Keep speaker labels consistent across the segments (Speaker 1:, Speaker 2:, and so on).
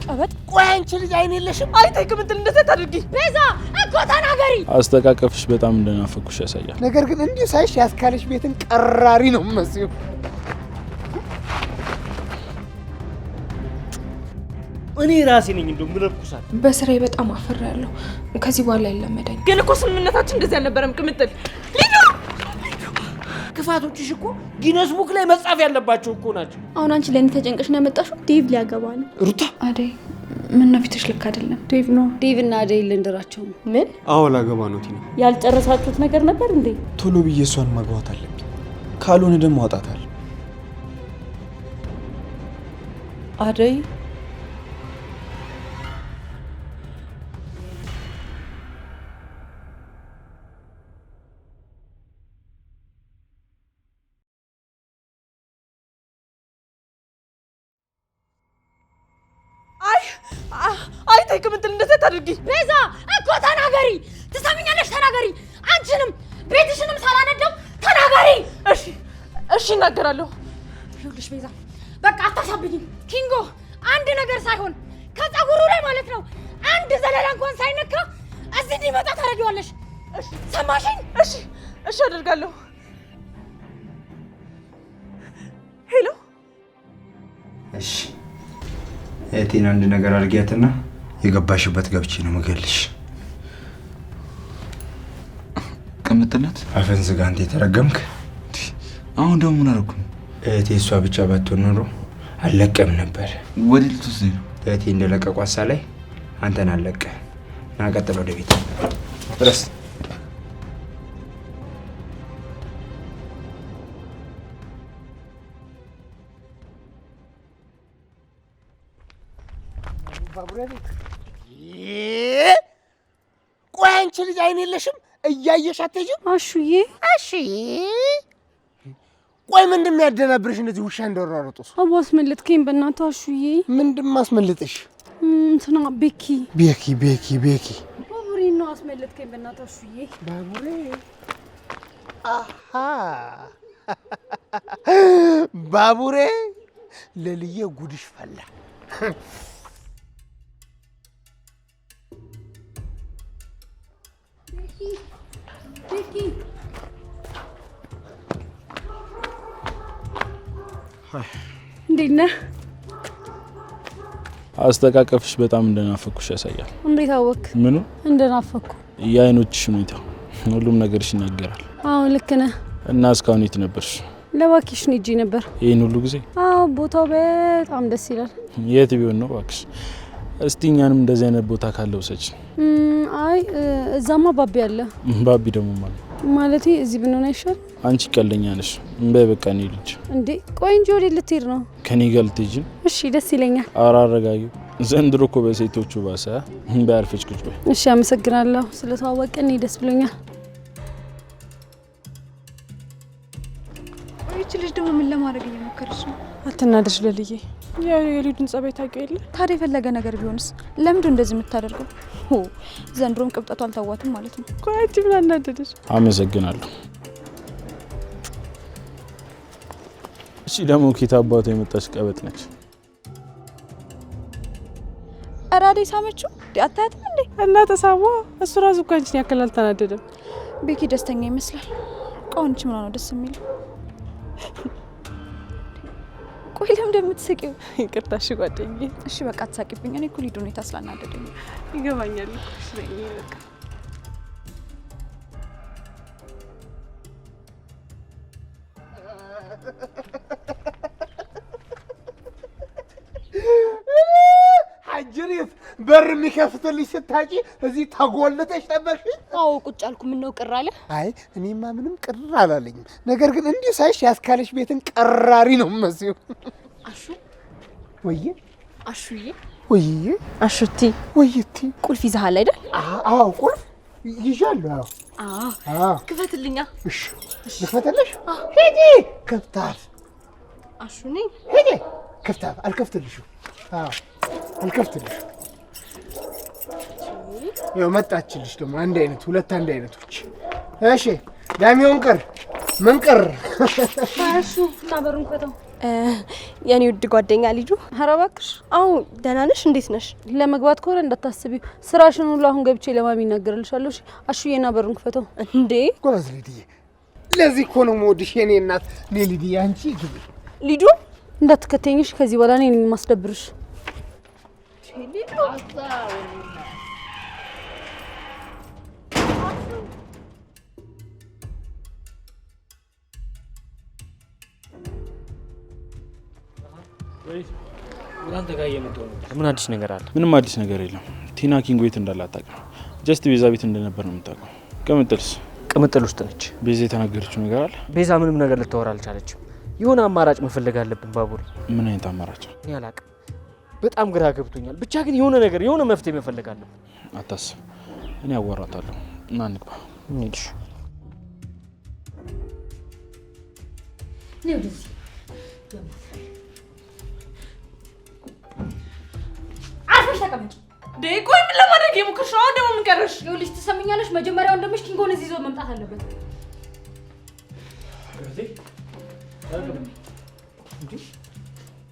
Speaker 1: ቀበጥ
Speaker 2: ቆይ አንቺ ልጅ አይን የለሽም?
Speaker 1: አይተይ ከመንተል እንደዚህ ታድርጊ ቤዛ እኮ ተናገሪ።
Speaker 3: አስተቃቀፍሽ በጣም እንደናፈኩሽ ያሳያል።
Speaker 2: ነገር ግን እንዲሁ ሳይሽ ያስካለሽ ቤትን ቀራሪ ነው መስዩ።
Speaker 4: እኔ ራሴ ነኝ እንደው ምለኩሳት።
Speaker 5: በስራዬ በጣም አፈራለሁ። ከዚህ በኋላ አይለመደኝ።
Speaker 1: ግን እኮ ስምምነታችን እንደዚህ አልነበረም ቅምጥል።
Speaker 4: ክፋቶችሽ እኮ ጊነስ ቡክ ላይ መጻፍ ያለባቸው እኮ ናቸው።
Speaker 6: አሁን አንቺ ለኔ ተጨንቀሽ ነው ያመጣሽው? ዴቭ ሊያገባ ነው።
Speaker 4: ሩታ
Speaker 5: አደይ ምን ነው ፊትሽ ልክ አይደለም።
Speaker 6: ዴቭ ነው።
Speaker 7: ዴቭ እና አደይ ልንድራቸው ነው።
Speaker 6: ምን?
Speaker 8: አዎ ላገባ ነው ቲና።
Speaker 6: ያልጨረሳችሁት ነገር ነበር እንዴ?
Speaker 8: ቶሎ ብዬ እሷን ማግባት አለብኝ። ካልሆነ ደግሞ አጣታለሁ።
Speaker 1: አደይ አይተይ ከመንተል እንደዚህ ታድርጊ
Speaker 7: ቤዛ እኮ ተናገሪ። ትሰሚኛለሽ? ተናገሪ። አንቺንም ቤትሽንም ሳላነደው ተናገሪ።
Speaker 1: እሺ እናገራለሁ።
Speaker 7: ይኸውልሽ ቤዛ በቃ አታሳብኝም። ኪንጎ አንድ ነገር ሳይሆን ከፀጉሩ ላይ ማለት ነው አንድ ዘለላ እንኳን ሳይነካ እዚህ እንዲመጣ ታደርጊዋለሽ። ሰማሽኝ?
Speaker 1: እሺ አደርጋለሁ። ሄሎ
Speaker 9: እሺ እቴን አንድ ነገር አድርጊያትና የገባሽበት ገብቼ ነው መገልሽ።
Speaker 3: ቅምጥለት
Speaker 9: አፈን ዝጋ አንተ የተረገምክ።
Speaker 3: አሁን ደግሞ ምን አደረኩ?
Speaker 9: እቴ እሷ ብቻ ባትሆን ኖሮ አለቀም ነበር።
Speaker 3: ወዴት ልትወስደኝ ነው?
Speaker 9: እቴ እንደለቀቋሳ ላይ አንተን አለቀ። ና ቀጥል ወደ ቤት ድረስ።
Speaker 2: ቆይ አንቺ ልጅ አይን የለሽም? እያየሽ አትሄጂም?
Speaker 6: አሹዬ
Speaker 2: እሺ ቆይ ምንድን ነው ያደናብርሽ? እንደዚህ ውሻ እንደወራረጡስ?
Speaker 6: አቦ አስመለጥከኝ በእናትህ አሹዬ።
Speaker 2: ምንድን ማስመልጥሽ?
Speaker 6: እንትና ቤኪ
Speaker 7: ባቡሬ ነው አስመለጥከኝ በእናትህ አሹዬ።
Speaker 2: ባቡሬ አሃ ባቡሬ ለልዬ ጉድሽ ፈላ።
Speaker 7: ቤኪ
Speaker 6: እንዴት ነህ?
Speaker 3: አስተቃቀፍሽ በጣም እንደናፈኩሽ ያሳያል።
Speaker 6: እንዴት አወክ?
Speaker 3: ምኑ?
Speaker 6: እንደናፈኩ።
Speaker 3: የአይኖችሽ ሁኔታ ሁሉም ነገርሽ ይናገራል።
Speaker 6: አዎ ልክ ነህ።
Speaker 3: እና እስካሁን የት ነበርሽ?
Speaker 6: ለቫኬሽን ሂጄ ነበር።
Speaker 3: ይሄን ሁሉ ጊዜ?
Speaker 6: አዎ ቦታው በጣም ደስ ይላል።
Speaker 3: የት ቢሆን ነው እባክሽ? እስቲ እኛንም እንደዚህ አይነት ቦታ ካለ ውሰጅ።
Speaker 6: አይ እዛማ ባቢ አለ።
Speaker 3: ባቢ ደግሞ
Speaker 6: ማለቴ እዚህ ብንሆን አይሻል?
Speaker 3: አንቺ ቀልደኛ ነሽ። እንበይ በቃ እኔ ልጅ
Speaker 6: እንዴ ቆይ እንጂ ወዴት ልትሄድ ነው?
Speaker 3: ከኔ ጋር ልትሄጂ?
Speaker 6: እሺ ደስ ይለኛል።
Speaker 3: ኧረ አረጋጊው። ዘንድሮ እኮ በሴቶቹ ባሰ። በአርፈች ቁጭ በይ።
Speaker 6: እሺ አመሰግናለሁ። ስለተዋወቅን ደስ ብሎኛል።
Speaker 5: እቺ ልጅ ደግሞ ምን ለማድረግ እየሞከረች ነው?
Speaker 1: አትናደሽ ለልዬ። ያው የሊዱን ጸባይ ታውቂው የለ?
Speaker 5: ታዲያ የፈለገ ነገር ቢሆንስ ለምንድን እንደዚህ የምታደርገው? ዘንድሮም ቅብጠቷ አልተዋትም ማለት ነው።
Speaker 1: ቆይ አንቺ ምን አናደደሽ?
Speaker 3: አመሰግናለሁ። እሺ ደግሞ ኬት አባቷ የመጣች ቀበጥ ነች።
Speaker 5: አራዴ ሳመችው አታያትም እንዴ?
Speaker 1: እና ተሳዋ። እሱ ራሱ እኮ አንቺን ያክል አልተናደደም።
Speaker 5: ቤኪ ደስተኛ ይመስላል። ቆንጆ ምን ነው ደስ የሚለው? ቆይ ለምን እንደምትስቂው?
Speaker 1: ይቅርታ እሺ ጓደኛዬ።
Speaker 5: እሺ በቃ አትሳቂብኝ። እኔ እኮ ሊዱ ሁኔታ ስላናደደኝ
Speaker 1: ይገባኛል እኮ። እሺ በቃ
Speaker 2: አጅሪት በር የሚከፍትልሽ ስታጪ እዚህ ተጎልተሽ ጠበቅሽ?
Speaker 6: አዎ ቁጭ አልኩ። ምን ነው ቅር አለ?
Speaker 2: አይ እኔማ ምንም ቅር አላለኝም። ነገር ግን እንዲሁ ሳይሽ ያስካለሽ ቤትን ቀራሪ ነው መስዩ።
Speaker 6: አሹ
Speaker 2: ወይዬ
Speaker 6: አሹዬ
Speaker 2: ወይዬ
Speaker 1: አሹቲ
Speaker 2: ወይዬቲ
Speaker 6: ቁልፍ ይዘሃል አይደል?
Speaker 2: አዎ ቁልፍ ይዣለሁ።
Speaker 6: አዎ ክፈትልኛ።
Speaker 2: እሺ ልክፈትልሽ? ሂጂ ከፍታል።
Speaker 6: አሹ ነኝ።
Speaker 2: ሂጂ ከፍታል። አልከፍትልሽም። አዎ አልከፍትልሽ። ይኸው መጣችልሽ ደግሞ አንድ አይነት ሁለት አንድ አይነቶች። እሺ ዳሚውን ቅር ምን ቀር
Speaker 7: እሱ ታበሩን ከተው
Speaker 6: የኔ ውድ ጓደኛ ልጁ።
Speaker 7: ኧረ እባክሽ።
Speaker 6: አዎ ደህና ነሽ? እንዴት ነሽ?
Speaker 7: ለመግባት ከሆነ እንዳታስቢው ስራሽን ሁሉ አሁን ገብቼ ለማሚ እናገርልሻለሁ። እሺ አሹዬና በሩን ክፈተው።
Speaker 6: እንዴ
Speaker 2: ጎበዝ ሊዲዬ፣ ለዚህ እኮ ነው የምወድሽ የኔ እናት። እኔ ሊዲዬ አንቺ ግቢ።
Speaker 6: ልጁ
Speaker 7: እንዳትከተኝሽ ከዚህ በኋላ እኔ ነኝ የማስደብርሽ።
Speaker 4: ምን አዲስ ነገር አለ?
Speaker 3: ምንም አዲስ ነገር የለም። ቲና ኪንጎ የት እንዳለ አታውቅም። ጀስት ቤዛ ቤት እንደነበር ነው የምታውቀው። ቅምጥልስ?
Speaker 4: ቅምጥል ውስጥ ነች።
Speaker 3: ቤዛ የተናገረችው ነገር አለ?
Speaker 4: ቤዛ ምንም ነገር ልታወራ አልቻለችም። የሆነ አማራጭ መፈለግ አለብን ባቡሬ።
Speaker 3: ምን አይነት አማራጭ?
Speaker 4: እኔ አላውቅም። በጣም ግራ ገብቶኛል። ብቻ ግን የሆነ ነገር የሆነ መፍትሄ መፈለግ አለብን።
Speaker 3: አታስብ፣ እኔ አዋራታለሁ እና እንግባ።
Speaker 4: እንሂድ።
Speaker 7: አርፈሽ ተቀመጭ።
Speaker 1: ቆይ ምን ለማድረግ የሞከርሽ ነው? አሁን ደግሞ ምን ቀረሽ?
Speaker 7: ይኸውልሽ ትሰምኛለሽ? መጀመሪያ ወንድምሽ ኪንጎን እዚህ ይዞ መምጣት አለበት።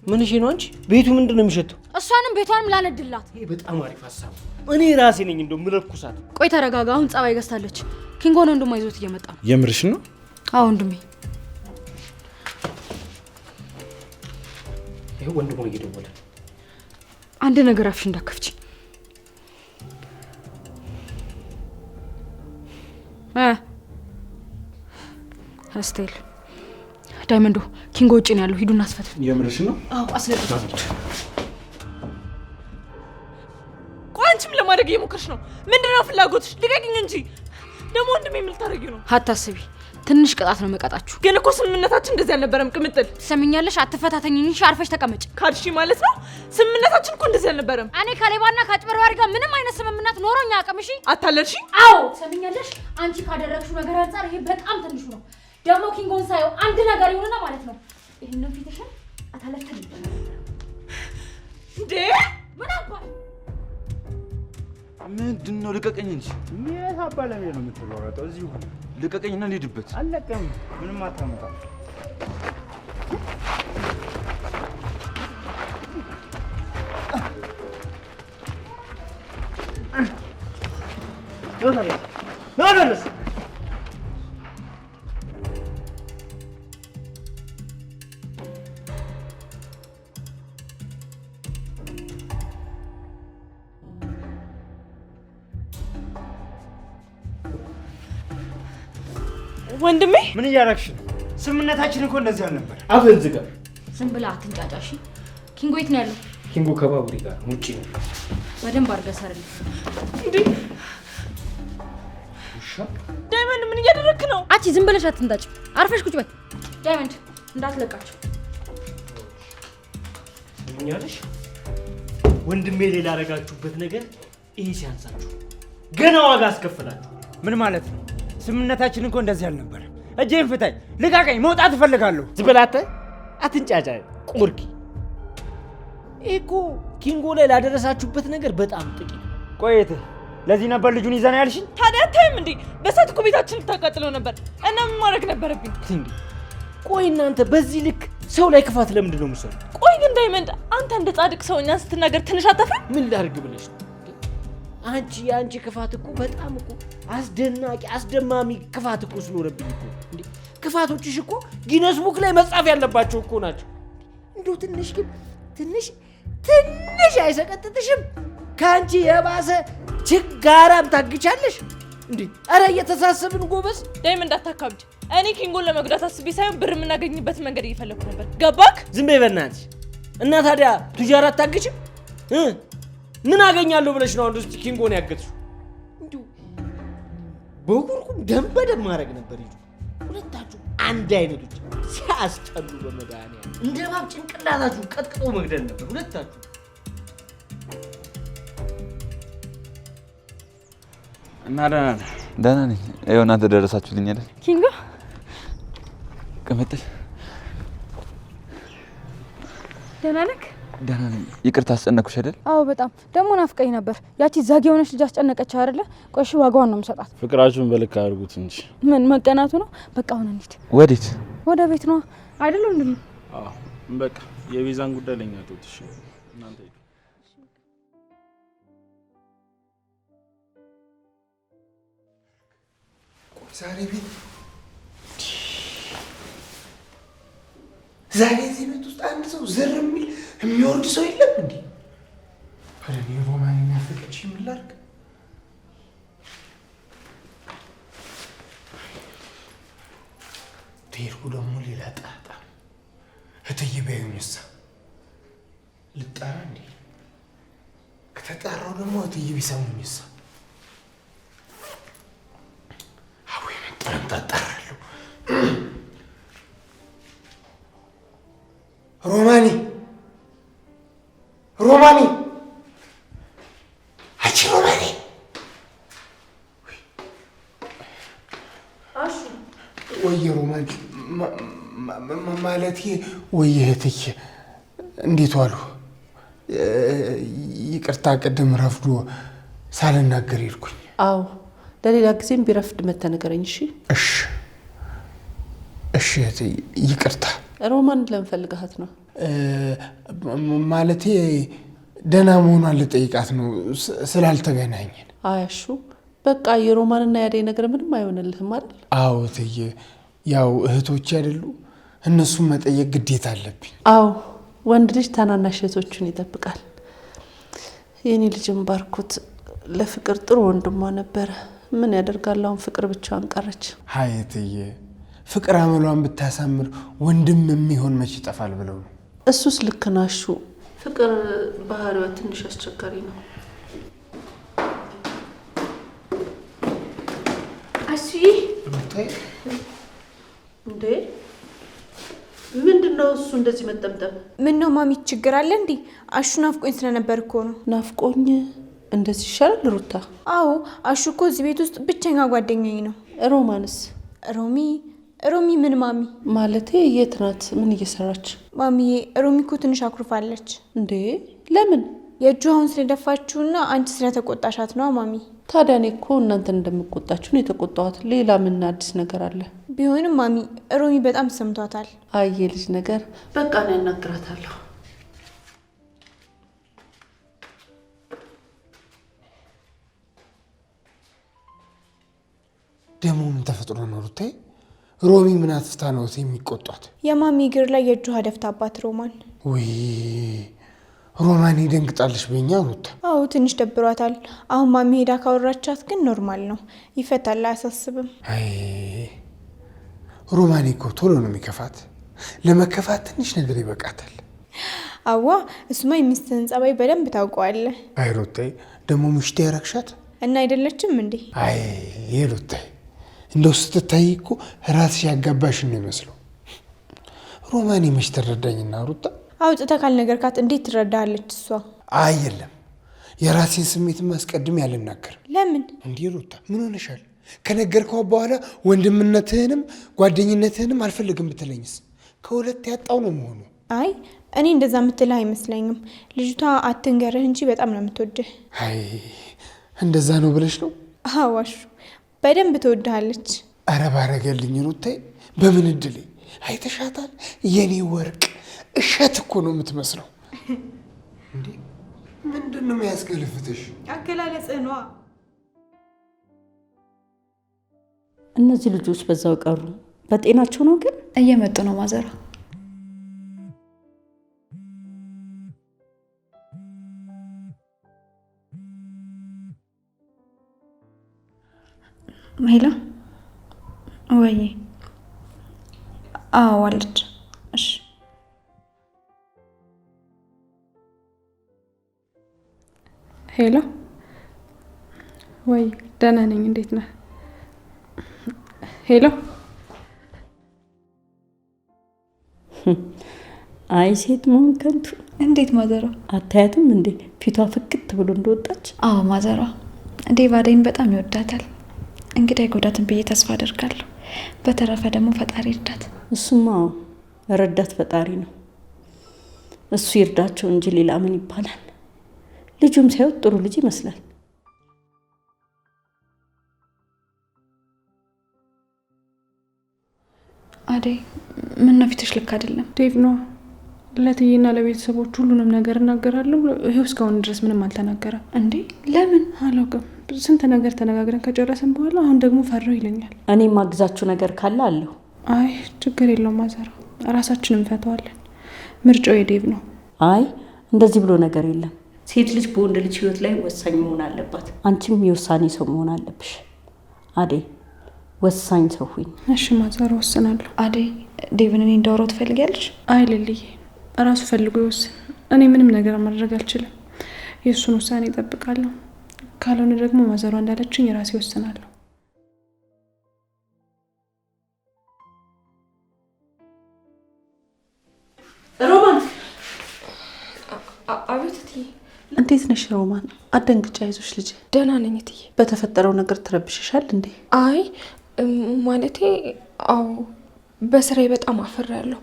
Speaker 4: ምን እሺ ነው አንቺ? ቤቱ ምንድን ነው የሚሸተው?
Speaker 7: እሷንም ቤቷንም ላነድላት።
Speaker 4: ይሄ በጣም አሪፍ ሀሳብ። እኔ ራሴ ነኝ እንደው ምለኩሳት።
Speaker 7: ቆይ ተረጋጋ። አሁን ጸባይ ገዝታለች። ኪንጎን ወንድሟ ይዞት እየመጣ ነው።
Speaker 3: የምርሽ ነው?
Speaker 7: አዎ ወንድሜ።
Speaker 4: ይሄ ወንድሟ እየደወለ
Speaker 7: አንድ ነገር አፍሽ እንዳከፍቺ። አስቴል ዳይመንዶ ኪንጎ ውጭ ነው ያለው። ሂዱና አስፈት።
Speaker 3: የምርሽ ነው?
Speaker 7: አዎ አስለጥቷል።
Speaker 1: ቆይ አንቺም ለማድረግ እየሞከርሽ ነው? ምንድነው ፍላጎትሽ? ልቀቂኝ እንጂ። ደግሞ ወንድሜ ምን ልታደርጊው ነው?
Speaker 7: አታስቢ፣ ትንሽ ቅጣት ነው መቀጣችሁ።
Speaker 1: ግን እኮ ስምምነታችን እንደዚህ አልነበረም። ቅምጥል
Speaker 7: ትሰሚኛለሽ? አትፈታተኝኝ። እሺ አርፈሽ ተቀመጭ።
Speaker 1: ካድሺ ማለት ነው? ስምምነታችን እኮ እንደዚህ አልነበረም።
Speaker 7: እኔ ከሌባና ከአጭበርባሪ ጋር ምንም አይነት ስምምነት ኖሮኝ አያውቅም። እሺ
Speaker 1: አታለልሽ?
Speaker 7: አዎ ትሰሚኛለሽ? አንቺ ካደረግሽው ነገር አንጻር ይሄ በጣም ትንሹ ነው። ደግሞ ኪንጎን ሳየው አንድ ነገር ይሆንና ማለት ነው ይሄንን ፊትሽን አታለከል
Speaker 1: እንዴ?
Speaker 7: ምን አባል
Speaker 8: ምንድን ነው? ልቀቀኝ እንጂ።
Speaker 9: ምን አባለሜ ነው የምትሮረጠው? እዚሁ
Speaker 8: ልቀቀኝና ልሂድበት።
Speaker 9: አለቀም። ምንም አታመጣ።
Speaker 4: ናደረስ
Speaker 1: ወንድሜ
Speaker 9: ምን እያደረግሽ ነው? ስምምነታችን እኮ እንደዚህ አልነበር።
Speaker 4: አፍህን ዝጋ።
Speaker 7: ዝም ብላ አትንጫጫሽ። ኪንጎ የት ነው ያለው?
Speaker 4: ኪንጎ ከባቡሬ ጋር ውጪ ነው።
Speaker 7: በደንብ አድርገህ ሰርልኝ።
Speaker 1: እንዴ ዳይመንድ ምን እያደረግክ ነው?
Speaker 7: አንቺ ዝም ብለሽ አትንጣጭ። አርፈሽ ቁጭ በይ። ዳይመንድ እንዳትለቃቸው።
Speaker 4: ምኛለሽ? ወንድሜ ሌላ ያደረጋችሁበት ነገር ይሄ ሲያንሳችሁ ገና ዋጋ አስከፍላችሁ።
Speaker 9: ምን ማለት ነው? ስምምነታችን እኮ እንደዚህ አልነበር። እጄን ፍታኝ፣ ልቃቀኝ፣ መውጣት እፈልጋለሁ።
Speaker 4: ዝበላተ አትንጫጫ ቁርኪ። እኮ ኪንጎ ላይ ላደረሳችሁበት ነገር በጣም ጥቂት።
Speaker 9: ቆይት ለዚህ ነበር ልጁን ይዘና ያልሽኝ?
Speaker 1: ታዲያ አታይም እንዴ? በሳት እኮ ቤታችን ልታቃጥለው ነበር እና ምን ማድረግ ነበረብኝ?
Speaker 4: እንዴ ቆይ እናንተ በዚህ ልክ ሰው ላይ ክፋት ለምንድን ነው የምትሰሩት?
Speaker 1: ቆይ ግን ዳይመንድ አንተ እንደ ጻድቅ ሰው እኛን ስትናገር ትንሽ አታፍርም?
Speaker 4: ምን ላድርግ ብለሽ ነው? አንቺ የአንቺ ክፋት እኮ በጣም እኮ አስደናቂ አስደማሚ ክፋት እኮ ስለሆነብኝ እኮ እንዴ ክፋቶችሽ እኮ ጊነስ ቡክ ላይ መጻፍ ያለባቸው እኮ ናቸው። እንደው ትንሽ ግን ትንሽ አይሰቀጥጥሽም? ከአንቺ የባሰ ችጋራም ታግቻለሽ እንዴ? አረ እየተሳሰብን ጎበዝ።
Speaker 1: ዳይመንድ አታካብድ። እኔ ኪንጎን ለመጉዳት አስቤ ሳይሆን ብር የምናገኝበት መንገድ እየፈለኩ ነበር። ገባክ?
Speaker 4: ዝም በይ በእናትሽ። እና ታዲያ ቱጃር አታግችም? ምን አገኛለሁ ብለሽ ነው አንዱ ኪንጎን ያገትሽው? እንዲሁ በጉርኩም ደም በደም ማድረግ ነበር። ይዙ ሁለታችሁ አንድ አይነቶች ሲያስጠሉ በመድኃኒዓለም እንደ እባብ ጭንቅላታችሁ ቀጥቅጦ መግደል ነበር ሁለታችሁ።
Speaker 3: እና ደህና ነህ?
Speaker 8: ደህና ነኝ። ይኸው እናንተ ደረሳችሁልኝ አይደል?
Speaker 7: ኪንጎ
Speaker 8: ቅምጥል
Speaker 7: ደህና ነህ?
Speaker 10: ደህና ነኝ። ይቅርታ አስጨነኩሽ አይደል?
Speaker 5: አዎ በጣም ደግሞ ናፍቀኝ ነበር። ያቺ ዛግ የሆነች ልጅ አስጨነቀች አይደለ? ቆይ እሺ ዋጋዋን ነው የምሰጣት።
Speaker 3: ፍቅራችሁን በልክ አድርጉት እንጂ
Speaker 5: ምን መቀናቱ ነው? በቃ አሁን እንሂድ።
Speaker 10: ወዴት?
Speaker 5: ወደ ቤት ነው አይደል? እንዴ
Speaker 3: አዎ በቃ የቤዛን ጉዳይ ለኛ ተውት። እሺ እናንተ
Speaker 2: ዛሬ እዚህ ቤት ውስጥ አንድ ሰው ዝር የሚል የሚወርድ ሰው የለም እንዴ? አረኔ ሮማን የሚያፈቅች ምን ላድርግ? ትሄድኩ ደግሞ ሌላ ጣጣ እትዬ ቢያዩኝሳ? ልጣራ እንዴ? ከተጣራው ደግሞ እትዬ ቢሰሙኝሳ? አዎ የመጣን ታጣራለሁ። ሮማኒ ሮማኒ አቺ ሮማኒ
Speaker 1: አሹ
Speaker 2: ወየ ሮማኒ ማለቴ ወየ እህትዬ እንዴት ዋሉ? ይቅርታ ቅድም ረፍዶ ሳልናገር ሄድኩኝ።
Speaker 11: አዎ ለሌላ ጊዜም ቢረፍድ መተህ ንገረኝ። እሺ
Speaker 2: እሺ እህትዬ ይቅርታ።
Speaker 11: ሮማን ለምን ፈልገሃት ነው?
Speaker 2: ማለቴ ደህና መሆኗን ልጠይቃት ነው ስላልተገናኘን።
Speaker 11: አያሹ በቃ የሮማንና ያደይ ነገር ምንም አይሆንልህም አይደል?
Speaker 2: አዎ እትዬ ያው እህቶች አይደሉ እነሱን መጠየቅ ግዴታ አለብኝ።
Speaker 11: አዎ ወንድ ልጅ ታናናሽ እህቶቹን ይጠብቃል። የኔ ልጅም ባርኮት ለፍቅር ጥሩ ወንድሟ ነበረ። ምን ያደርጋል አሁን ፍቅር ብቻዋን ቀረች።
Speaker 2: አይ እትዬ ፍቅር አመሏን ብታሳምር ወንድም የሚሆን መች ይጠፋል ብለው ነው።
Speaker 11: እሱስ ልክ ናሹ። ፍቅር ባህሪዋ ትንሽ አስቸጋሪ ነው።
Speaker 1: አሺ
Speaker 11: እንዴ ምንድነው እሱ እንደዚህ መጠምጠም?
Speaker 5: ምን ነው ማሚ ችግር አለ እንዴ? አሹ ናፍቆኝ ስለነበር እኮ ነው።
Speaker 11: ናፍቆኝ እንደዚህ ይሻላል ሩታ?
Speaker 5: አዎ አሹ እኮ እዚህ ቤት ውስጥ ብቸኛ ጓደኛዬ ነው።
Speaker 11: ሮማንስ?
Speaker 5: ሮሚ ምን ማሚ?
Speaker 11: ማለቴ የት ናት? ምን እየሰራች?
Speaker 5: ማሚዬ ሮሚ እኮ ትንሽ አኩርፋለች።
Speaker 11: እንዴ ለምን?
Speaker 5: የእጇን ስለደፋችውና አንቺ ስለተቆጣሻት ነው ማሚ።
Speaker 11: ታዲያ እኔ እኮ እናንተን እንደምቆጣችሁ ነው የተቆጣኋት። ሌላ ምን አዲስ ነገር አለ?
Speaker 5: ቢሆንም ማሚ ሮሚ በጣም ሰምቷታል።
Speaker 11: አየ ልጅ ነገር በቃ ነው ያናግራታለሁ።
Speaker 2: ደግሞ ምን ተፈጥሮ ነው ሩታዬ? ሮሚ ምን አጥፍታ ነው የሚቆጧት?
Speaker 5: የማሚ እግር ላይ የእጇ ደፍታባት ሮማን።
Speaker 2: ወይ ሮማን ይደንግጣለች በእኛ ሩታ።
Speaker 5: አዎ ትንሽ ደብሯታል። አሁን ማሚ ሄዳ ካወራቻት ግን ኖርማል ነው፣ ይፈታል፣ አያሳስብም።
Speaker 2: አይ ሮማን እኮ ቶሎ ነው የሚከፋት። ለመከፋት ትንሽ ነገር ይበቃታል።
Speaker 5: አዋ እሱማ የሚስትህን ጸባይ በደንብ ታውቀዋለህ።
Speaker 2: አይ ሩታዬ ደግሞ ምሽቴ ያረግሻት
Speaker 5: እና አይደለችም እንዴ?
Speaker 2: አይ ሩታዬ እንደው ስትታይ እኮ ራስሽ ያጋባሽ ነው የሚመስለው። ሮማን መች ተረዳኝና ሩታ?
Speaker 5: አውጥተህ ካልነገርካት እንዴት ትረዳሃለች እሷ?
Speaker 2: አይ የለም የራሴን ስሜት ማስቀድም ያልናገርም።
Speaker 5: ለምን
Speaker 2: እንዴ ሩታ ምን ሆነሻል? ከነገርከው በኋላ ወንድምነትህንም ጓደኝነትህንም አልፈልግም ብትለኝስ? ከሁለት ያጣው ነው መሆኑ።
Speaker 5: አይ እኔ እንደዛ የምትልህ አይመስለኝም። ልጅቷ አትንገርህ እንጂ በጣም ነው የምትወድህ።
Speaker 2: አይ እንደዛ ነው ብለሽ ነው?
Speaker 5: አዋሹ በደንብ ትወድሃለች።
Speaker 2: አረ ባረገልኝ ሩታዬ፣ በምን እድሌ አይተሻታል? የኔ ወርቅ እሸት እኮ ነው የምትመስለው። እንዴ ምንድን ነው የሚያስገለፍትሽ?
Speaker 1: አገላለጽህ ነዋ።
Speaker 12: እነዚህ ልጆች በዛው ቀሩ። በጤናቸው ነው ግን?
Speaker 5: እየመጡ ነው ማዘራ። ሄሎ ወይ? አዎ አለች። እሺ
Speaker 13: ሄሎ ወይ? ደህና ነኝ። እንዴት ነህ? ሄሎ
Speaker 12: አይ ሴት መሆን ከንቱ።
Speaker 5: እንዴት ማዘሯ?
Speaker 12: አታያትም እንዴ ፊቷ ፍክት ብሎ እንደወጣች?
Speaker 5: አዎ ማዘሯ ዴቭ አደይን በጣም ይወዳታል። እንግዲህ አይጎዳትም ብዬ ተስፋ አደርጋለሁ። በተረፈ ደግሞ ፈጣሪ ይርዳት።
Speaker 12: እሱማ ረዳት ፈጣሪ ነው። እሱ ይርዳቸው እንጂ ሌላ ምን ይባላል? ልጁም ሳይወጥ ጥሩ ልጅ ይመስላል።
Speaker 13: አደይ ምን ነው ፊትሽ ልክ አይደለም። ዴቭ ነው ለትዬና ለቤተሰቦች ሁሉንም ነገር እናገራለሁ። ይሄው እስካሁን ድረስ ምንም አልተናገረም። እንዴ ለምን አላውቅም። ስንት ነገር ተነጋግረን ከጨረስን በኋላ አሁን ደግሞ ፈራው ይለኛል።
Speaker 12: እኔ ማግዛችሁ ነገር ካለ አለሁ።
Speaker 13: አይ ችግር የለውም ማዘር፣ ራሳችንን እንፈታዋለን። ምርጫው የዴቭ ነው።
Speaker 12: አይ እንደዚህ ብሎ ነገር የለም። ሴት ልጅ በወንድ ልጅ ህይወት ላይ ወሳኝ መሆን አለባት። አንቺም የውሳኔ ሰው መሆን አለብሽ አደይ። ወሳኝ ሰው ሁኝ።
Speaker 13: እሺ ማዘር ወስናለሁ።
Speaker 5: አደይ ዴቭን እኔ እንዳወራው ትፈልጊያለሽ?
Speaker 13: አይ ልልዬ ራሱ ፈልጎ ይወስን። እኔ ምንም ነገር ማድረግ አልችልም። የእሱን ውሳኔ እጠብቃለሁ። ካልሆነ ደግሞ ማዘሯ እንዳለችኝ የራሴ ወስናለሁ።
Speaker 11: ሮማን
Speaker 6: አቤት እትዬ።
Speaker 11: እንዴት ነሽ ሮማን? አደንግጫ አይዞሽ ልጄ።
Speaker 6: ደህና ነኝ እትዬ።
Speaker 11: በተፈጠረው ነገር ትረብሽሻል እንዴ?
Speaker 6: አይ ማለቴ አዎ በስራዬ በጣም አፈራለሁ።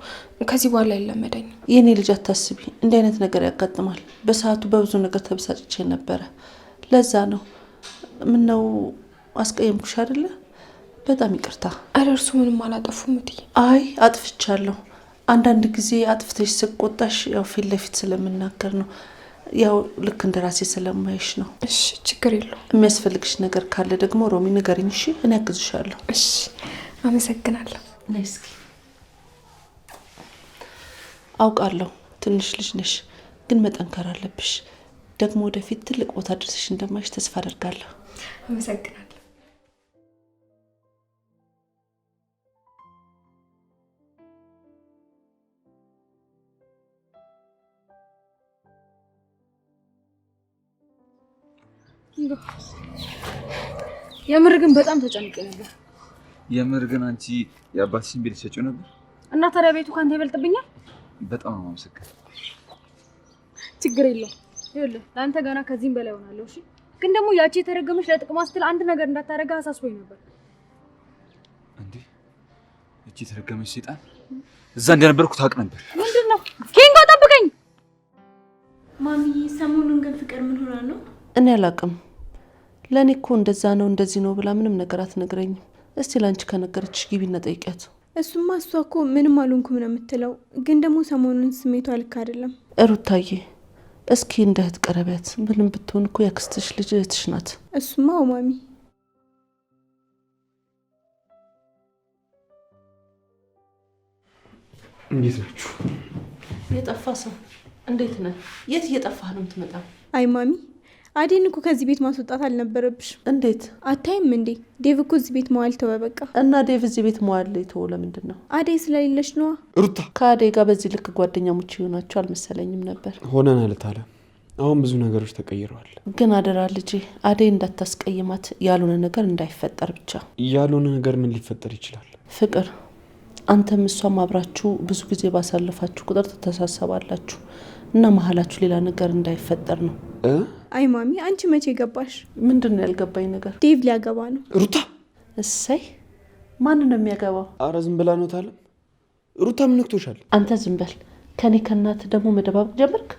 Speaker 6: ከዚህ በኋላ አይለመደኝም።
Speaker 11: የኔ ልጅ አታስቢ፣ እንዲህ አይነት ነገር ያጋጥማል። በሰዓቱ በብዙ ነገር ተበሳጭቼ ነበረ። ለዛ ነው። ምን ነው አስቀየምኩሽ አይደለ? በጣም ይቅርታ።
Speaker 6: አረ እርሱ ምንም አላጠፉም እትዬ።
Speaker 11: አይ አጥፍቻለሁ። አንዳንድ ጊዜ አጥፍተሽ ስቆጣሽ ያው ፊት ለፊት ስለምናገር ነው። ያው ልክ እንደ ራሴ ስለማይሽ ነው።
Speaker 6: እሺ ችግር የለውም።
Speaker 11: የሚያስፈልግሽ ነገር ካለ ደግሞ ሮሚ ንገሪኝ እሺ? እኔ አግዝሻለሁ።
Speaker 6: እሺ አመሰግናለሁ።
Speaker 11: ነይ እስኪ። አውቃለሁ ትንሽ ልጅ ነሽ፣ ግን መጠንከር አለብሽ። ደግሞ ወደፊት ትልቅ ቦታ ድረስሽ እንደማይሽ ተስፋ አደርጋለሁ።
Speaker 6: አመሰግናለሁ።
Speaker 5: የምር ግን በጣም ተጨንቄ ነበር።
Speaker 10: የምር ግን አንቺ የአባትሽን ቤት ሰጪው ነበር
Speaker 5: እና ታዲያ ቤቱ ካንተ ይበልጥብኛል?
Speaker 10: በጣም ነው የማመሰግነው።
Speaker 5: ችግር የለውም። ይኸውልህ ለአንተ ገና ከዚህም በላይ ሆናለሁ። እሺ ግን ደግሞ ያቺ የተረገመች ለጥቅማ ስትል አንድ ነገር እንዳታረጋ አሳስቦኝ ነበር።
Speaker 10: እንዴ እቺ የተረገመች ሰይጣን እዛ እንደነበርኩ ታውቅ ነበር።
Speaker 5: ምንድነው? ኪንጎ ጠብቀኝ።
Speaker 7: ማሚ ሰሞኑን ግን ፍቅር ምን ሆና ነው?
Speaker 11: እኔ አላውቅም። ለእኔ እኮ እንደዛ ነው እንደዚህ ነው ብላ ምንም ነገር አትነግረኝም። እስቲ ላንቺ ከነገረችሽ ግቢና ጠይቂያት።
Speaker 6: እሱማ እሷ እኮ ምንም አልሆንኩም ነው የምትለው፣ ግን ደግሞ ሰሞኑን ስሜቷ ልክ አይደለም።
Speaker 11: ሩታዬ እስኪ እንደ እህት ቀረቢያት። ምንም ብትሆን እኮ ያክስትሽ ልጅ እህትሽ ናት።
Speaker 6: እሱማ ማሚ።
Speaker 2: እንዴት ናችሁ?
Speaker 11: የጠፋ ሰው እንዴት ነህ? የት እየጠፋህ ነው የምትመጣው?
Speaker 6: አይ ማሚ አዴን እኮ ከዚህ ቤት ማስወጣት አልነበረብሽ።
Speaker 11: እንዴት
Speaker 6: አታይም እንዴ? ዴቭ እኮ እዚህ ቤት መዋል ተወ በቃ።
Speaker 11: እና ዴቭ እዚህ ቤት መዋል የተወው ለምንድን ነው?
Speaker 6: አዴ ስለሌለሽ ነዋ።
Speaker 2: ሩታ
Speaker 11: ከአዴ ጋር በዚህ ልክ ጓደኛሞች ይሆናችሁ አልመሰለኝም ነበር።
Speaker 2: ሆነናል ታለ። አሁን ብዙ ነገሮች ተቀይረዋል።
Speaker 11: ግን አደራ ልጄ አዴ እንዳታስቀይማት፣ ያልሆነ ነገር እንዳይፈጠር ብቻ።
Speaker 2: ያልሆነ ነገር ምን ሊፈጠር ይችላል?
Speaker 11: ፍቅር አንተም እሷም አብራችሁ ብዙ ጊዜ ባሳለፋችሁ ቁጥር ትተሳሰባላችሁ እና መሀላችሁ ሌላ ነገር እንዳይፈጠር ነው።
Speaker 6: አይ ማሚ አንቺ መቼ ገባሽ?
Speaker 11: ምንድን ነው ያልገባኝ ነገር?
Speaker 6: ዴቭ ሊያገባ ነው።
Speaker 2: ሩታ
Speaker 11: እሰይ። ማን ነው የሚያገባው?
Speaker 2: አረ ዝም ብላ ነው ታለ። ሩታ ምን ነክቶሻል?
Speaker 11: አንተ ዝም በል። ከኔ ከእናት ደግሞ መደባበቅ ጀመርክ።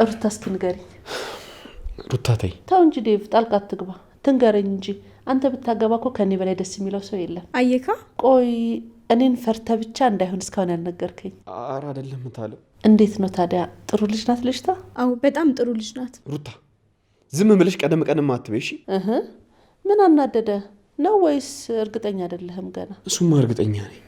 Speaker 11: ሩታ እስኪ ንገሪኝ።
Speaker 2: ሩታ ተይ።
Speaker 11: ተው እንጂ ዴቭ ጣልቃ አትግባ። ትንገረኝ እንጂ አንተ ብታገባ እኮ ከኔ በላይ ደስ የሚለው ሰው የለም።
Speaker 6: አየካ
Speaker 11: ቆይ እኔን ፈርተ ብቻ እንዳይሆን እስካሁን ያልነገርከኝ?
Speaker 2: አረ አይደለም ታለ።
Speaker 11: እንዴት ነው ታዲያ? ጥሩ ልጅ ናት ልጅታ?
Speaker 6: አዎ በጣም ጥሩ ልጅ ናት።
Speaker 2: ሩታ ዝም ብለሽ ቀደም ቀደም አትበይሽ።
Speaker 11: ምን አናደደ ነው ወይስ እርግጠኛ አይደለህም ገና?
Speaker 2: እሱማ እርግጠኛ ነኝ።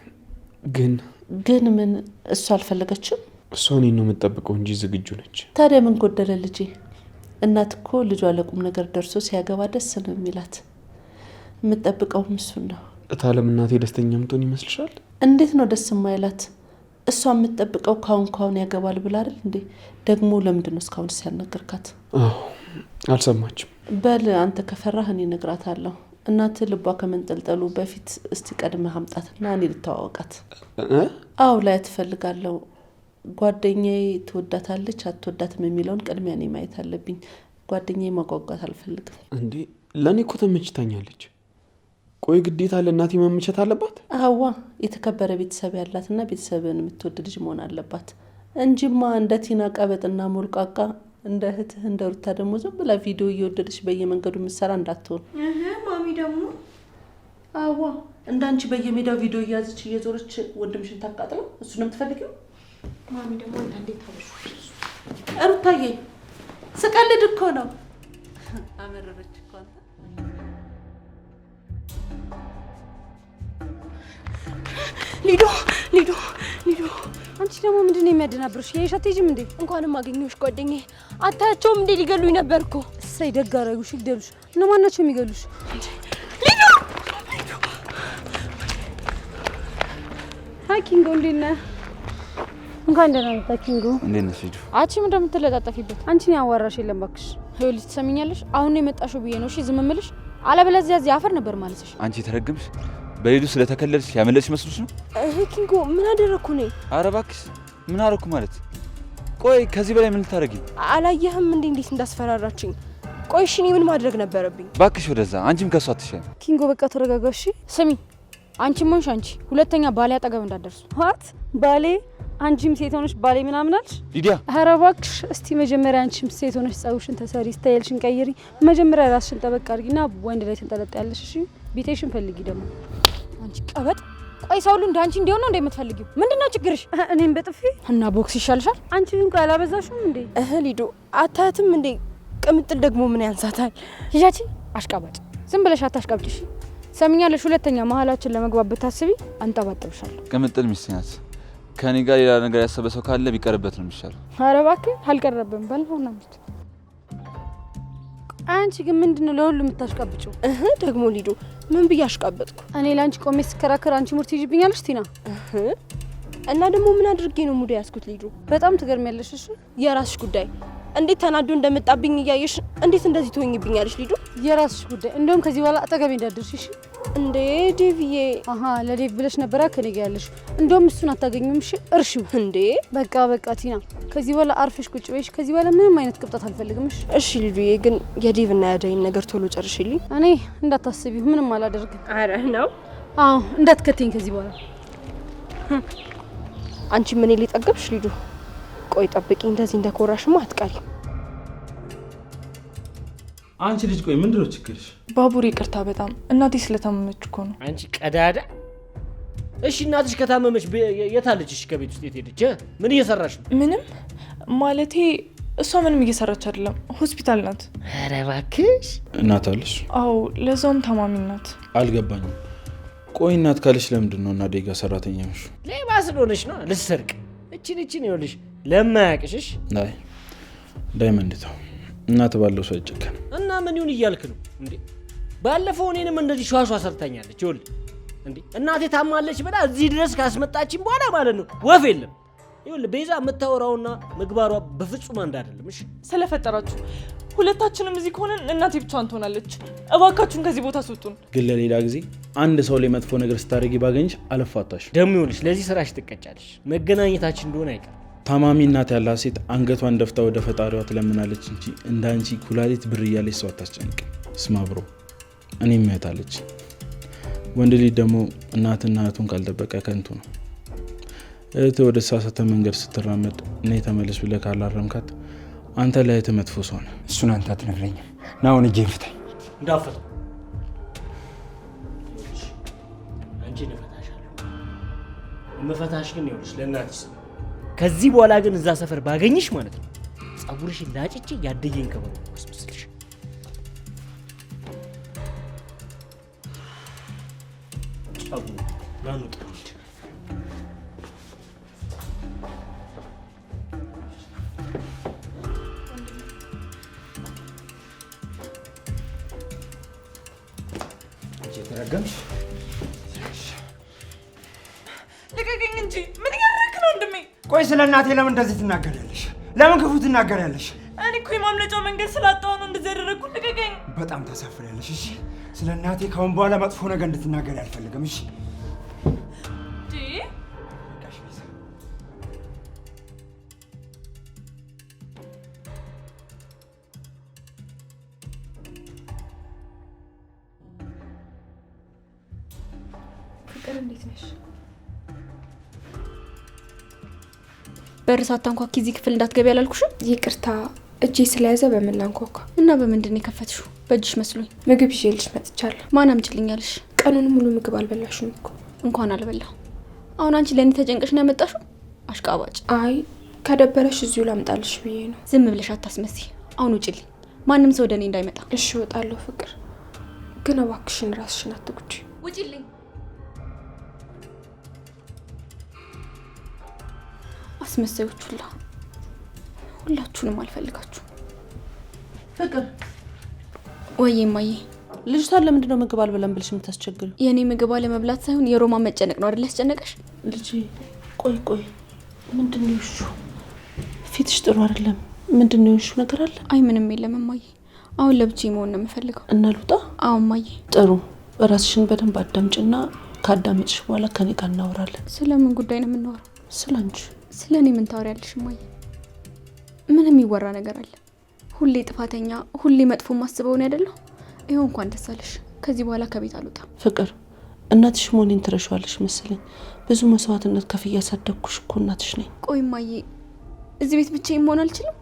Speaker 2: ግን
Speaker 11: ምን እሷ አልፈለገችም?
Speaker 2: እሷ እኔን ነው የምትጠብቀው እንጂ ዝግጁ ነች።
Speaker 11: ታዲያ ምን ጎደለ ልጄ? እናት እኮ ልጇ ለቁም ነገር ደርሶ ሲያገባ ደስ ነው የሚላት። የምትጠብቀውም እሱን ነው።
Speaker 2: እታለም እናቴ ደስተኛ ምትሆን ይመስልሻል?
Speaker 11: እንዴት ነው ደስ የማይላት? እሷ የምትጠብቀው ካሁን ያገባል ብላ አይደል እንዴ? ደግሞ ለምንድን ነው እስካሁን ሲያነገርካት?
Speaker 2: አልሰማችም።
Speaker 11: በል አንተ ከፈራህ እኔ እነግራታለሁ። እናት ልቧ ከመንጠልጠሉ በፊት እስቲ ቀድመህ አምጣትና እኔ ልተዋወቃት። አዎ ላይ ትፈልጋለሁ። ጓደኛዬ ትወዳታለች አትወዳትም የሚለውን ቅድሚያ እኔ ማየት አለብኝ። ጓደኛዬ ማጓጓት አልፈልግም።
Speaker 2: እንዴ ለእኔ እኮ ተመችታኛለች። ቆይ ግዴታ ለእናቴ መመቸት አለባት?
Speaker 11: አዋ የተከበረ ቤተሰብ ያላትና ቤተሰብን የምትወድ ልጅ መሆን አለባት። እንጂማ እንደ ቲና ቀበጥና ሞልቃቃ እንደ እህትህ እንደ ሩታ ደግሞ ዝም ብላ ቪዲዮ እየወደደች በየመንገዱ ምሰራ እንዳትሆን።
Speaker 6: ማሚ ደግሞ
Speaker 11: አዋ እንዳንቺ በየሜዳው ቪዲዮ እያዘች እየዞረች ወንድምሽን ታቃጥለው እሱ ነው የምትፈልጊው?
Speaker 6: ማሚ ደግሞ አንዳንዴ ታለሽ።
Speaker 11: ሩታዬ ስቀልድ እኮ ነው። አመረረች እኮ አንተ።
Speaker 7: ሊዶ ሊዶ ሊዶ አንቺ ደግሞ ምንድን ነው የሚያደናብርሽ? የሻት አትሄጂም እንዴ? እንኳንም አገኘሁሽ ጓደኛዬ። አታያቸውም እንዴ? ሊገሉኝ ነበር እኮ። እሰይ ደግ አደረጉሽ። ይግደሉሽ። እነማን ናቸው የሚገሉሽ? ሊዶ
Speaker 5: ሀይ ኪንጎ፣ እንዴት ነህ? እንኳን ደህና መጣህ ኪንጎ።
Speaker 3: እንዴት ነሽ ሊዱ?
Speaker 5: አንቺም እንደምትለጣጠፊበት አንቺን ያዋራሽ የለም እባክሽ። ይኸውልሽ ትሰሚኛለሽ? አሁን ነው የመጣሽው ብዬ ነው እሺ ዝም እምልሽ። አለበለዚያ እዚህ አፈር ነበር ማለትሽ።
Speaker 3: አንቺ ተረግምሽ በሊዱ ስለተከለልሽ ያመለጥሽ መስሎሽ ነው?
Speaker 7: ኪንጎ ምን አደረኩ ነው?
Speaker 3: ኧረ እባክሽ ምን አደረኩ ማለት? ቆይ ከዚህ በላይ ምን ልታረጊ?
Speaker 7: አላየህም እንዴ እንዴት እንዳስፈራራችኝ? ቆይ እሺ እኔ ምን ማድረግ ነበረብኝ?
Speaker 3: እባክሽ ወደዛ። አንቺም ከሷ አትሻል።
Speaker 5: ኪንጎ በቃ ተረጋጋ እሺ። ስሚ አንቺም ሆንሽ አንቺ ሁለተኛ ባሌ አጠገብ እንዳትደርሱ። ዋት ባሌ? አንቺም ሴት ሆነሽ ባሌ ምናምን አልሽ?
Speaker 3: ሊዲያ
Speaker 5: ኧረ እባክሽ እስቲ መጀመሪያ አንቺም ሴት ሆነሽ ጸጉርሽን ተሰሪ፣ ስታይልሽን ቀይሪ። መጀመሪያ ራስሽን ጠበቅ አድርጊና ወንድ ላይ ተንጠለጥያለሽ እሺ። ቢጤሽን ፈልጊ ደግሞ አንቺ ቀበጥ። ቆይ ሰው ሁሉ እንዳንቺ እንዲሆን ነው እንደምትፈልጊው? ምንድነው ችግርሽ? እኔም በጥፊ እና ቦክስ ይሻልሻል። አንቺ ግን ቆይ አላበዛሽም እንዴ?
Speaker 7: ሊዱ አታያትም እንዴ? ቅምጥል ደግሞ ምን ያንሳታል?
Speaker 5: ይያቺ አሽቃባጭ። ዝም ብለሽ አታሽቃብጭ እሺ። ሰሚኛለሽ? ሁለተኛ መሀላችን ለመግባት ብታስቢ አንጠባጥብሻለሁ።
Speaker 3: ቅምጥል ሚስቴ ናት። ከኔ ጋር ሌላ ነገር ያሰበ ሰው ካለ ቢቀርበት ነው የሚሻለው።
Speaker 5: ኧረ እባክህ አልቀረብም። ባልሆነ ምት አንቺ ግን ምንድነው ለሁሉ የምታሽቃብጪው?
Speaker 7: ደግሞ ሊዱ ምን ብዬ አሽቃበጥኩ?
Speaker 5: እኔ ላንቺ ቆሜ ስከራከር አንቺ ሙርት ይጅብኛለሽ ቲና።
Speaker 7: እና ደግሞ ምን አድርጌ ነው ሙድ ያስኩት? ሊዱ
Speaker 5: በጣም ትገርሚያለሽ። እሺ
Speaker 7: የራስሽ ጉዳይ። እንዴት ተናዶ እንደመጣብኝ እያየሽ እንዴት እንደዚህ ትሆኝብኛለሽ? ሊዱ
Speaker 5: የራስሽ ጉዳይ። እንደውም ከዚህ በኋላ አጠገቤ እንዳትደርሺ እሺ።
Speaker 7: እንዴ ዴቪዬ?
Speaker 5: ለዴቭ ብለሽ ነበራ ከኔ ጋር ያለሽ። እንደውም እሱን አታገኙም እሺ። እርሺው
Speaker 7: እንዴ።
Speaker 5: በቃ ቲና ከዚህ በኋላ አርፈሽ ቁጭ በይሽ። ከዚህ በኋላ ምንም አይነት ቅብጣት አልፈልግም እሺ።
Speaker 7: እሺ ሊዱዬ፣ ግን የዴቭ እና ያዳይን ነገር ቶሎ ጨርሽልኝ።
Speaker 5: እኔ እንዳታስቢው ምንም አላደርግም።
Speaker 7: አረ ነው?
Speaker 5: አዎ እንዳትከተኝ ከዚህ በኋላ።
Speaker 7: አንቺ ምን ሊጠገብሽ ሊዱ? ቆይ ጠብቂ፣ እንደዚህ እንደኮራሽማ አትቀሪ።
Speaker 3: አንቺ ልጅ ቆይ ምንድነው ችግርሽ?
Speaker 13: ባቡር ይቅርታ፣ በጣም እናቴ ስለታመመች እኮ ነው።
Speaker 4: አንቺ ቀዳዳ። እሺ እናትሽ ከታመመች የታለች? እሺ ከቤት ውስጥ የት ሄደች? ምን እየሰራሽ ነው?
Speaker 13: ምንም ማለቴ እሷ ምንም እየሰራች አይደለም፣ ሆስፒታል ናት።
Speaker 4: ኧረ እባክሽ።
Speaker 3: እናት አለሽ?
Speaker 13: አዎ ለዛውም ታማሚ ናት።
Speaker 3: አልገባኝም። ቆይ እናት ካለሽ ለምንድን ነው እና ዴጋ ሰራተኛ ነሽ?
Speaker 4: ሌባ ስለሆነች ነው ልትሰርቅ። እቺን ይኸውልሽ ለማያቅሽሽ።
Speaker 3: አይ ዳይመንድ ተው፣ እናት ባለው ሰው አይጨከንም።
Speaker 4: እና ምን ይሁን እያልክ ነው እንዴ? ባለፈው እኔንም እንደዚህ ሸዋሿ ሰርታኛለች። ይኸውልህ እንዴ እናቴ ታማለች ብላ እዚህ ድረስ ካስመጣችኝ በኋላ ማለት ነው ወፍ የለም። ይኸውልህ ቤዛ የምታወራውና ምግባሯ በፍጹም አንድ አይደለም። እሺ
Speaker 13: ስለፈጠራችሁ ሁለታችንም እዚህ ከሆነን እናቴ ብቻዋን ትሆናለች። እባካችሁን ከዚህ ቦታ ስጡን።
Speaker 3: ግን ለሌላ ጊዜ አንድ ሰው ላይ መጥፎ ነገር ስታደርጊ ባገኝሽ አልፋታሽ።
Speaker 4: ደግሞ ይኸውልሽ ለዚህ ስራሽ ትቀጫለሽ። መገናኘታችን እንደሆነ አይቀርም።
Speaker 3: ታማሚ እናት ያላት ሴት አንገቷን ደፍታ ወደ ፈጣሪዋ ትለምናለች እንጂ እንዳንቺ ኩላሊት ብር እያለች ሰው አታስጨንቅም። ስማ ብሮ፣ እኔም እህት አለች። ወንድ ልጅ ደግሞ እናትና እህቱን ካልጠበቀ ከንቱ ነው። እህት ወደ ተሳሳተ መንገድ ስትራመድ እኔ ተመለስ ብለህ ካላረምካት አንተ ለእህት መጥፎ ሰው ነህ።
Speaker 9: እሱን አንተ አትነግረኝም። ና አሁን እጄን ፍታኝ።
Speaker 4: እንዳፈታ አንቺ እፈታሻለሁ። የምፈታሽ ግን ይኸውልሽ ለእናትሽ ስም። ከዚህ በኋላ ግን እዛ ሰፈር ባገኝሽ ማለት ነው ጸጉርሽን ላጭቼ ያደየን ከበሮ ወስብስልሽ። ጸጉር ናኑጥ
Speaker 9: የተረገምሽ
Speaker 1: ልቀቀኝ እንጂ ምን እያደረክ ነው ወንድሜ?
Speaker 9: ቆይ ስለ እናቴ ለምን እንደዚህ ትናገሪያለሽ? ለምን ክፉ ትናገሪያለሽ?
Speaker 1: እኔ እኮ የማምለጫው መንገድ ስላጣሁ ነው እንደዚህ ያደረኩት። ልቀቀኝ።
Speaker 9: በጣም ታሳፍሪያለሽ። እሺ ስለ እናቴ ካሁን በኋላ መጥፎ ነገር እንድትናገሪ አልፈልግም። እሺ
Speaker 13: ፍቅር እንዴት ነሽ?
Speaker 6: በር ሳታንኳኪ እዚህ ክፍል እንዳትገቢ አላልኩሽም? ይቅርታ እጄ ስለያዘ በምን ላንኳኳ? እና በምንድን ነው የከፈትሽው? በእጅሽ መስሎኝ። ምግብ ይዤልሽ መጥቻለሁ። ማን አምጪልኛለሽ? ቀኑን ሙሉ ምግብ አልበላሽም እኮ። እንኳን አልበላሁ። አሁን አንቺ ለእኔ ተጨንቀሽ ነው ያመጣሽው? አሽቃባጭ። አይ ከደበረሽ እዚሁ ላምጣልሽ ብዬ ነው። ዝም ብለሽ አታስመስይ። አሁን ውጪልኝ። ማንም ሰው ወደ እኔ እንዳይመጣ። እሺ እወጣለሁ ፍቅር፣ ግን እባክሽን ራስሽን አትጉጂ። ውጪልኝ። አስመሳዮች ሁላችሁንም አልፈልጋችሁ።
Speaker 11: ፍቅር
Speaker 6: ወይ ማዬ፣
Speaker 11: ልጅቷን ለምንድን ነው ምግብ አልበላም ብለሽ የምታስቸግሪው?
Speaker 6: የኔ ምግብ አለመብላት ሳይሆን የሮማ መጨነቅ ነው አይደል ያስጨነቀሽ?
Speaker 11: ልጄ ቆይ ምንድን ነው እሱ? ፊትሽ ጥሩ አይደለም። ምንድን ነው እሱ? ነገር አለ?
Speaker 6: አይ ምንም የለም ማዬ። አሁን ለብቻዬ መሆን ነው የምፈልገው።
Speaker 11: እና ልውጣ? አዎ
Speaker 6: ማዬ።
Speaker 11: ጥሩ፣ ራስሽን በደንብ አዳምጭና ካዳመጥሽ በኋላ ከኔ ጋር እናወራለን።
Speaker 6: ስለምን ጉዳይ ነው የምናወራው?
Speaker 11: ስለአንቺ።
Speaker 6: ስለኔ ምን ታወሪያለሽ ማዬ? ምን የሚወራ ነገር አለ? ሁሌ ጥፋተኛ፣ ሁሌ መጥፎ ማስበው ነው አይደል? ይሄው እንኳን ደስ አለሽ። ከዚህ በኋላ ከቤት አልወጣም።
Speaker 11: ፍቅር፣ እናትሽ መሆኔን ትረሻዋለሽ መሰለኝ። ብዙ መስዋዕትነት ከፍ እያሳደግኩሽ እኮ እናትሽ ነኝ።
Speaker 6: ቆይ ማዬ፣ እዚህ ቤት ብቻዬን መሆን አልችልም?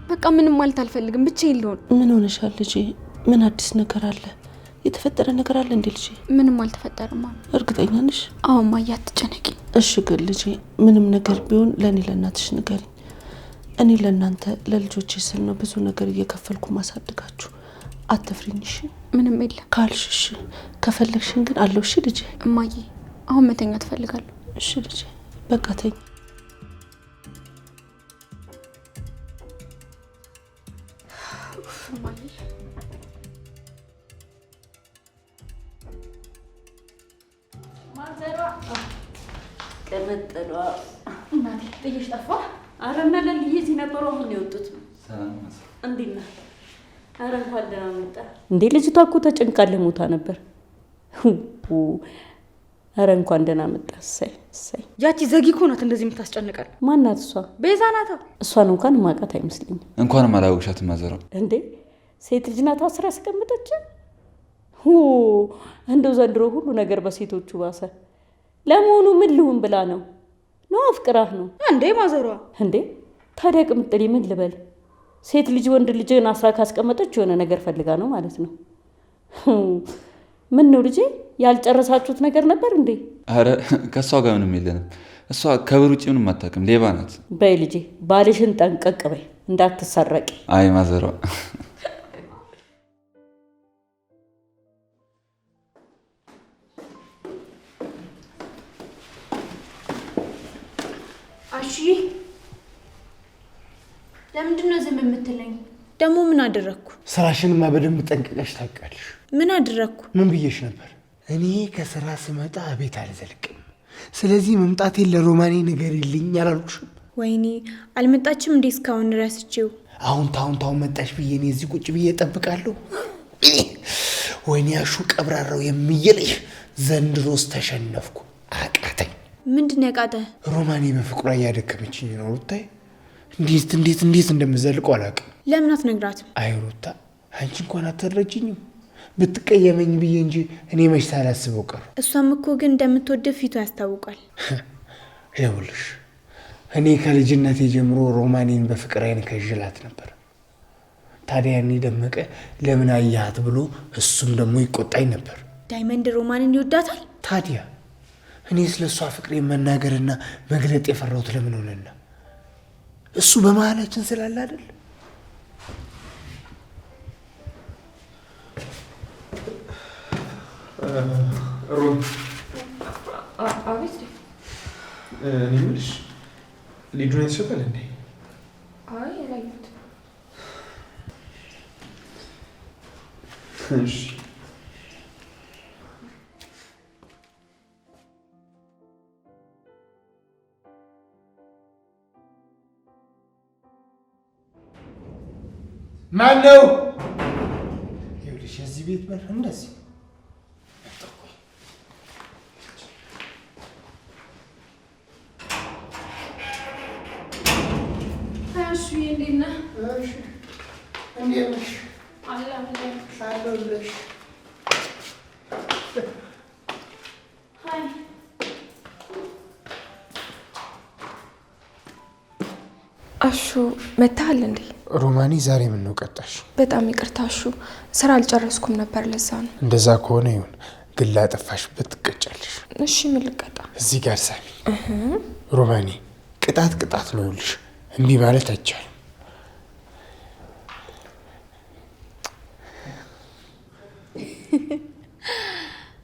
Speaker 6: በቃ ምንም ማለት አልፈልግም፣ ብቻዬን ልሆን።
Speaker 11: ምን ሆነሻል ልጄ? ምን አዲስ ነገር አለ? የተፈጠረ ነገር አለ እንዴ ልጄ?
Speaker 6: ምንም አልተፈጠረም።
Speaker 11: እርግጠኛ ነሽ?
Speaker 6: አዎ ማዬ፣ አትጨነቂ።
Speaker 11: እሺ ግን ልጄ፣ ምንም ነገር ቢሆን ለእኔ ለእናትሽ ንገሪኝ። እኔ ለእናንተ ለልጆቼ ስል ነው ብዙ ነገር እየከፈልኩ ማሳድጋችሁ። አትፍሪኝ እሺ?
Speaker 6: ምንም የለም
Speaker 11: ካልሽ እሺ። ከፈለግሽን ግን አለው እሺ ልጄ?
Speaker 6: እማዬ አሁን መተኛ ትፈልጋለሁ።
Speaker 11: እሺ ልጄ በቃ ተኝ።
Speaker 12: ቀመጠሏ እናቴ ጥዬሽ ጠፋ። ኧረ እና ለልዬ እዚህ ነበሩ። አሁን ነው የወጡት። እንዴት ነህ? ኧረ እንኳን ደህና መጣ። እንዴ ልጅቷ እኮ ተጨንቃ ለሞታ ነበር። ኧረ እንኳን ደህና መጣ። እሰይ።
Speaker 5: ያቺ ዘጊ እኮ ናት እንደዚህ የምታስጨንቃል።
Speaker 12: ማናት እሷ?
Speaker 5: ቤዛ ናታ።
Speaker 12: እሷን እንኳን ማውቃት አይመስልኝም።
Speaker 10: እንኳንም አላወቅሻትም ማዘሯ።
Speaker 12: እንዴ ሴት ልጅ ናት አስራ ያስቀምጠች። እንደው ዘንድሮ ሁሉ ነገር በሴቶቹ ባሰ። ለመሆኑ ምን ልሁን ብላ ነው አፍቅራህ ነው
Speaker 5: እንዴ ማዘሯ?
Speaker 12: እንዴ ታዲያ ቅምጥሌ ምን ልበል? ሴት ልጅ ወንድ ልጅን አስራ ካስቀመጠች የሆነ ነገር ፈልጋ ነው ማለት ነው። ምን ነው ልጄ ያልጨረሳችሁት ነገር ነበር እንዴ?
Speaker 10: አረ ከሷ ጋር ምንም የለንም። እሷ ከብር ውጭ ምንም አታውቅም፣ ሌባ ናት።
Speaker 12: በይ ልጄ ባልሽን ጠንቀቅ በይ እንዳትሰረቂ።
Speaker 10: አይ ማዘሯ
Speaker 6: አሺ ለምንድን ነው ዝም የምትለኝ? ደግሞ ምን አደረኩ?
Speaker 2: ስራሽንማ በደንብ ጠንቅቀሽ ታውቂያለሽ።
Speaker 6: ምን አደረኩ?
Speaker 2: ምን ብዬሽ ነበር? እኔ ከስራ ስመጣ ቤት አልዘልቅም፣ ስለዚህ መምጣቴን ለሮማኔ ንገሪልኝ አላልኩሽም?
Speaker 6: ወይኔ አልመጣችም እንዴ? እስካሁን ረስቼው።
Speaker 2: አሁን ታውን መጣሽ ብዬ እኔ እዚህ ቁጭ ብዬ እጠብቃለሁ? ወይኔ አሹ ቀብራራው የሚየልሽ ዘንድሮስ ተሸነፍኩ፣ አቃተኝ።
Speaker 6: ምንድን ነው ያቃተህ?
Speaker 2: ሮማኔ በፍቅሯ እያደከመችኝ ነው ሩታ። እንዴት እንደምዘልቀው አላውቅም።
Speaker 6: ለምን አትነግራትም?
Speaker 2: አይ ሩታ አንቺ እንኳን አትረጅኝም። ብትቀየመኝ ብዬ እንጂ እኔ መች ሳላስበው ቀሩ።
Speaker 6: እሷም እኮ ግን እንደምትወድ ፊቱ ያስታውቃል።
Speaker 2: ይኸውልሽ እኔ ከልጅነቴ ጀምሮ ሮማኔን በፍቅር አይን ከጅላት ነበር። ታዲያ እኔ ደመቀ ለምን አያት ብሎ እሱም ደግሞ ይቆጣኝ ነበር።
Speaker 6: ዳይመንድ ሮማንን ይወዳታል።
Speaker 2: ታዲያ እኔ ስለሷ ፍቅሬ መናገርና መግለጥ የፈራሁት ለምን ሆነና? እሱ በመሃላችን ስላለ አይደል?
Speaker 8: ሮም
Speaker 13: አቤት።
Speaker 8: እኔ የምልሽ ሊዱን አይተሻታል እንዴ?
Speaker 13: አይ አላየሁትም።
Speaker 8: እሺ
Speaker 2: ማን ነው? ይኸውልሽ የዚህ ቤት በር እንደዚህ
Speaker 6: አሹ መታል እንዴ?
Speaker 2: ሮማኒ ዛሬ ምን ነው ቀጣሽ?
Speaker 6: በጣም ይቅርታ አሹ፣ ስራ አልጨረስኩም ነበር ለዛ ነው።
Speaker 2: እንደዛ ከሆነ ይሁን፣ ግን ላጠፋሽበት ትቀጫለሽ።
Speaker 6: እሺ ምን ልቀጣ?
Speaker 2: እዚህ ጋር ሳሚ። ሮማኒ ቅጣት ነው ይልሽ፣ እምቢ ማለት አይቻልም።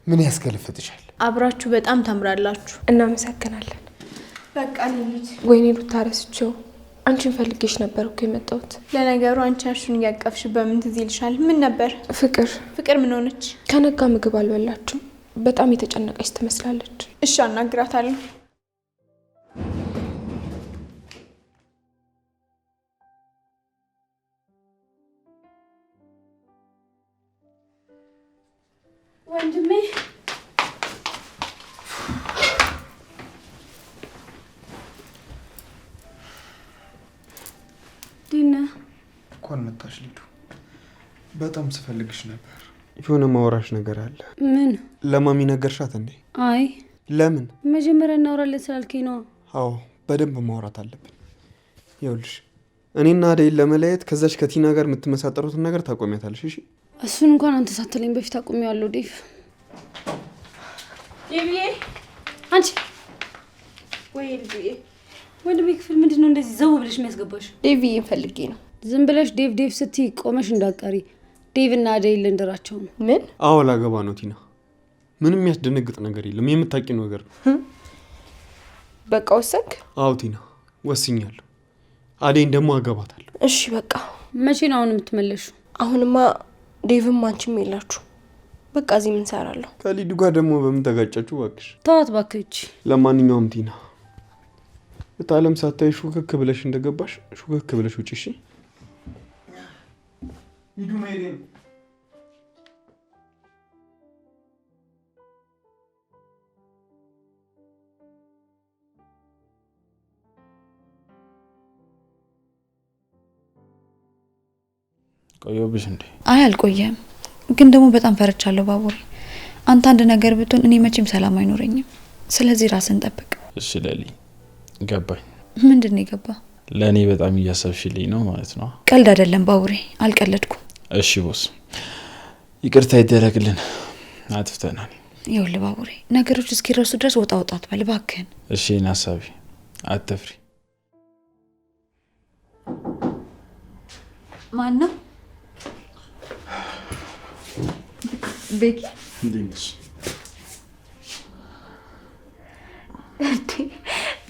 Speaker 2: ምን ያስከለፍትሻል?
Speaker 13: አብራችሁ በጣም ታምራላችሁ።
Speaker 6: እናመሰግናለን።
Speaker 13: በቃ ልጅ
Speaker 6: ወይኔ ሩታረስቸው አንቺን ፈልጌሽ ነበር እኮ የመጣሁት።
Speaker 13: ለነገሩ አንቺ አሹን እያቀፍሽ በምን ትዝ ይልሻል? ምን ነበር? ፍቅር ምን ሆነች?
Speaker 6: ከነጋ ምግብ አልበላችም። በጣም የተጨነቀች ትመስላለች።
Speaker 13: እሺ አናግራታለሁ። ወንድሜ
Speaker 5: ዲና
Speaker 8: እንኳን መጣሽ ሊዱ። በጣም ስፈልግሽ ነበር። የሆነ ማውራሽ ነገር አለ።
Speaker 5: ምን?
Speaker 8: ለማሚ ነገርሻት እንዴ?
Speaker 5: አይ
Speaker 8: ለምን?
Speaker 5: መጀመሪያ እናወራለን ስላልከኝ ነው።
Speaker 8: አዎ በደንብ ማውራት አለብን። ይኸውልሽ እኔና አደይን ለመለየት ከዛች ከቲና ጋር የምትመሳጠሩትን ነገር ታቆሚያታለሽ። እሺ
Speaker 5: እሱን እንኳን አንተ ሳትለኝ በፊት አቁሜዋለሁ ዴቭ።
Speaker 13: ዴቪዬ
Speaker 5: አንቺ
Speaker 13: ወይ ልጅዬ
Speaker 5: ወንድሜ ክፍል ምንድን ነው እንደዚህ ዘው ብለሽ የሚያስገባሽ?
Speaker 6: ዴቪዬን ፈልጌ ነው።
Speaker 5: ዝም ብለሽ ዴቭ ስትይ ቆመሽ እንዳትቀሪ። ዴቭ እና አደይ ልንድራቸው ነው።
Speaker 6: ምን?
Speaker 8: አዎ ላገባ ነው ቲና። ምንም የሚያስደነግጥ ነገር የለም። የምታውቂው ነገር ነው።
Speaker 6: በቃ ወሰንክ?
Speaker 8: አዎ ቲና ወስኛለሁ። አደይን ደግሞ አገባታለሁ።
Speaker 6: እሺ በቃ
Speaker 5: መቼ ነው አሁን የምትመለሹ?
Speaker 6: አሁንማ ዴቭም አንቺም የላችሁ። በቃ እዚህ ምን ሰራለሁ?
Speaker 8: ከሊዱ ጋር ደግሞ በምን ተጋጫችሁ? እባክሽ
Speaker 5: ተዋት ባክች።
Speaker 8: ለማንኛውም ቲና በጣም ሳታይ ሹክክ ብለሽ እንደገባሽ ሹክክ ብለሽ ውጪ። እሺ ሊዱ ማይሬ
Speaker 3: ቆየሁብሽ እንዴ?
Speaker 14: አይ አልቆየም፣ ግን ደግሞ በጣም ፈርቻለሁ ባቡሬ። አንተ አንድ ነገር ብትሆን እኔ መቼም ሰላም አይኖረኝም። ስለዚህ ራስን ጠብቅ።
Speaker 3: እሺ ለሊ ገባኝ።
Speaker 14: ምንድን ነው የገባ?
Speaker 3: ለእኔ በጣም እያሰብሽልኝ ነው ማለት ነው?
Speaker 14: ቀልድ አይደለም ባቡሬ፣ አልቀለድኩም።
Speaker 3: እሺ ቦስ ይቅርታ ይደረግልን፣ አጥፍተናል።
Speaker 14: ይኸውልህ ባቡሬ ነገሮች እስኪረሱ ድረስ ወጣ ወጣ አትበል እባክህን።
Speaker 3: እሺ ናሳቢ አትፍሪ።
Speaker 14: ማን ነው? ቤኪ
Speaker 3: እንዴት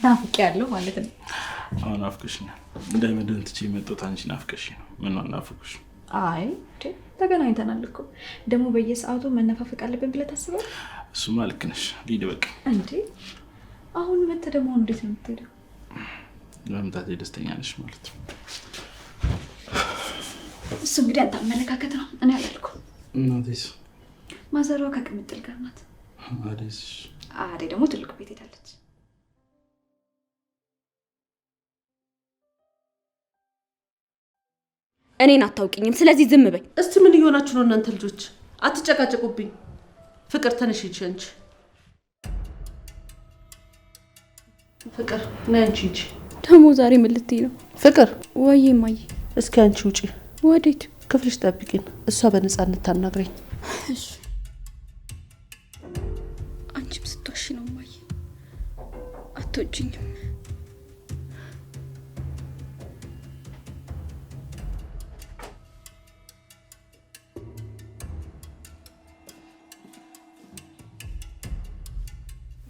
Speaker 14: ናፍቄ ያለው ማለት ነው።
Speaker 3: አሁን ናፍቀሽኛል። እንዳይመደን ትቼ የመጣሁት አንቺ ናፍቀሽ ነው። ምን ነው ናፍቁሽ?
Speaker 14: አይ ተገናኝተናል እኮ ደግሞ በየሰዓቱ መነፋፈቅ አለብን ብለህ ታስባለህ?
Speaker 3: እሱማ ልክ ነሽ። ሊድ በቃ
Speaker 14: እንዴ አሁን መተህ ደግሞ እንዴት ነው የምትሄደው?
Speaker 3: ለምታቴ ደስተኛ ነሽ ማለት ነው?
Speaker 14: እሱ እንግዲህ አንተ አመለካከት ነው። እኔ አላልኩም።
Speaker 3: እናቴስ?
Speaker 14: ማዘሯ ከቅምጥል ጋር ናት።
Speaker 3: አዴስ?
Speaker 14: አዴ ደግሞ ትልቅ ቤት ሄዳለች።
Speaker 12: እኔን አታውቂኝም፣ ስለዚህ ዝም በይ።
Speaker 11: እስቲ ምን እየሆናችሁ ነው እናንተ ልጆች? አትጨቃጨቁብኝ። ፍቅር ተነሽ እንጂ አንቺ ፍቅር ነይ አንቺ እንጂ።
Speaker 14: ደግሞ ዛሬ ምን ልትይ ነው?
Speaker 11: ፍቅር
Speaker 14: ወይ ማይ፣
Speaker 11: እስኪ አንቺ ውጪ።
Speaker 14: ወዴት?
Speaker 11: ክፍልሽ ጠብቂኝ፣ እሷ በነፃነት ታናግረኝ።
Speaker 14: እሺ አንቺም ስትዋሺ ነው ማይ። አትወጂኝም።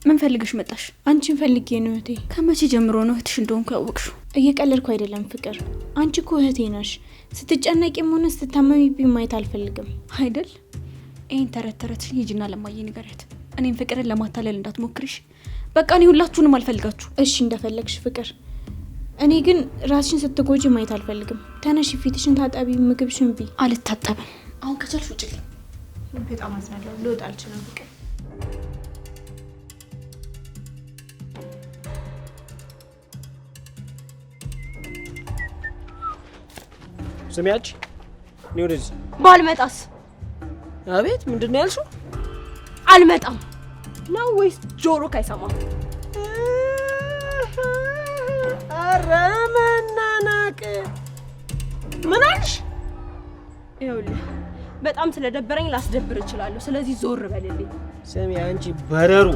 Speaker 7: ምን ፈልግሽ መጣሽ?
Speaker 13: አንቺን ፈልጌ ነው እህቴ።
Speaker 7: ከመቼ ጀምሮ ነው እህትሽ እንደሆንኩ ያወቅሽው?
Speaker 13: እየቀለድኩ አይደለም ፍቅር። አንቺ እኮ እህቴ ነሽ። ስትጨነቂም ሆነ ስትታመሚብኝ ማየት አልፈልግም
Speaker 7: አይደል? ይሄን ተረት ተረትሽን ሂጂና ለማየ ንገሪያት። እኔም ፍቅርን ለማታለል እንዳትሞክሪሽ። በቃ እኔ ሁላችሁንም አልፈልጋችሁ።
Speaker 13: እሺ እንደፈለግሽ ፍቅር። እኔ ግን ራስሽን ስትጎጂ ማየት አልፈልግም። ተነሽ፣ ፊትሽን ታጠቢ፣ ምግብሽን ብይ።
Speaker 7: አልታጠብም። አሁን ከቻልሽ ውጭልኝ።
Speaker 13: በጣም አዝናለሁ። ልወጣ አልችልም ፍቅር።
Speaker 4: ስሚያች ነው ወደዚህ።
Speaker 7: ባልመጣስ?
Speaker 4: አቤት ምንድን ነው ያልሽው?
Speaker 7: አልመጣም ነው ወይስ ጆሮ ካይሰማ?
Speaker 4: ኧረ
Speaker 7: ይኸውልህ በጣም ስለደበረኝ ላስደብር እችላለሁ። ስለዚህ ዞር በልልኝ።
Speaker 4: ስሚ አንቺ በረሮ፣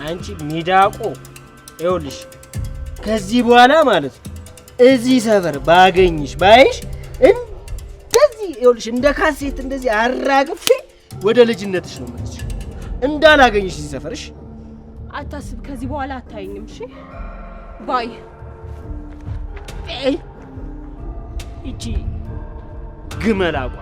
Speaker 4: አንቺ ሚዳቆ፣ ይኸውልሽ ከዚህ በኋላ ማለት ነው እዚህ ሰፈር ባገኝሽ ባይሽ እንደዚህ ይኸውልሽ እንደ ካሴት እንደዚህ አራግፌ ወደ ልጅነትሽ ነው ማለት እንዳላገኝሽ እዚህ ሰፈርሽ።
Speaker 7: አታስብ፣ ከዚህ በኋላ አታየኝም። እሺ ባይ።
Speaker 4: እቺ ግመላቋ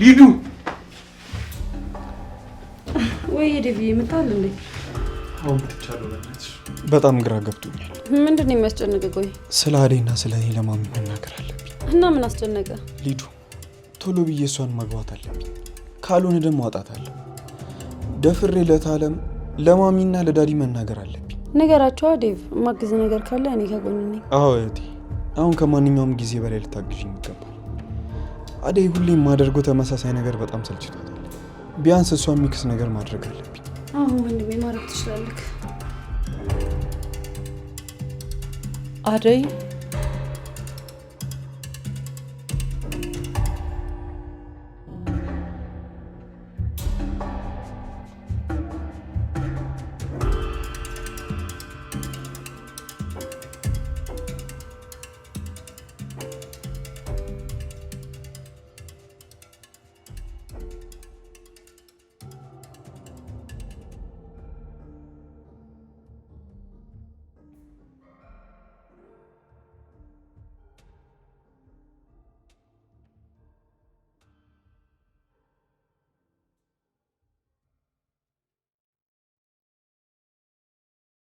Speaker 2: ሊዱ
Speaker 5: ወይ ዴቪ ይመጣል እንዴ?
Speaker 8: አሁን ብቻለሁ። በጣም ግራ ገብቶኛል።
Speaker 5: ምንድን ነው የሚያስጨንቅ? ቆይ
Speaker 8: ስለ አደይና ስለ እኔ ለማሚ መናገር አለብኝ።
Speaker 5: እና ምን አስጨነቀ?
Speaker 8: ሊዱ ቶሎ ብዬ እሷን ማግባት አለብኝ፣ ካልሆነ ደግሞ አጣታለሁ። ደፍሬ ለታለም ለማሚና ለዳዲ መናገር አለብኝ።
Speaker 5: ነገራቸው ዴቭ፣ ማግዝ ነገር ካለ እኔ ከጎን ነኝ።
Speaker 8: አዎ እህቴ፣ አሁን ከማንኛውም ጊዜ በላይ ልታግዥኝ ይገባል። አደይ ሁሌ የማደርገው ተመሳሳይ ነገር በጣም ሰልችቷታል። ቢያንስ እሷን ሚክስ ነገር ማድረግ አለብኝ።
Speaker 5: አሁን ወንድሜ ማድረግ ትችላለህ።
Speaker 11: አደይ